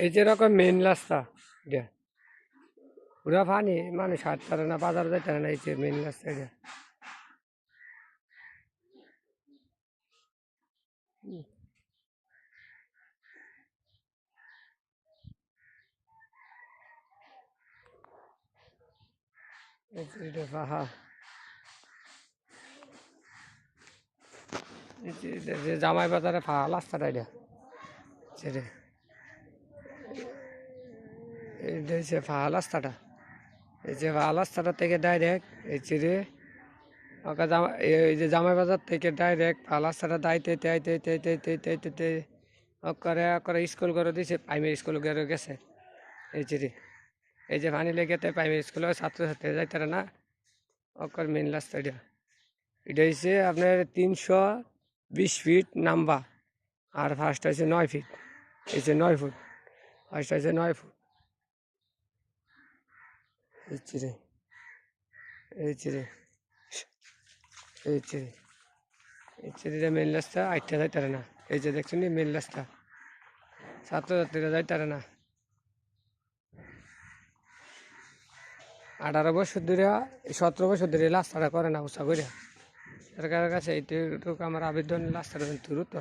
এই যেরকম মেন রাস্তা এটা পুরা পানি মানুষ হাঁটতে না, বাজার যাইতে না, এই যে মেন রাস্তা এটা। এটা পাহাড়, যে জামাই বাজারে পাহাড় রাস্তাটা এটা, সেটা এইটা হচ্ছে পাহাড় রাস্তাটা। এই যে পাহাড় রাস্তাটা থেকে ডাইরেক্ট এই চিরে ওকে এই যে জামাই বাজার থেকে ডাইরেক্ট পাহাড় রাস্তাটা দাইতে করে করে স্কুল করে দিয়েছে, প্রাইমারি স্কুল করে গেছে। এই চিরি এই যে পানি লেগেতে প্রাইমারি স্কুলে ছাত্রছাত্রী যাইতে না, ওকর মেন রাস্তা এটা। এটা হচ্ছে আপনার 320 ফিট নাম্বা, আর ফার্স্ট হয়েছে 9 ফিট, এই যে 9 ফুট, ফার্স্ট হয়েছে 9 ফুট। এই চিরে এই চিরে এই চিরে এই চিরিটা মেন রাস্তা, আইটা যাইতারে না। এই যে দেখছেন মেন রাস্তা, ছাত্রছাত্রীরা যাইতারে না। 18 বছর ধরে, 17 বছর ধরে রাস্তাটা করে না উৎসাহ করে। সরকারের কাছে এইটুকু আমার আবেদন, রাস্তাটা দ্রুত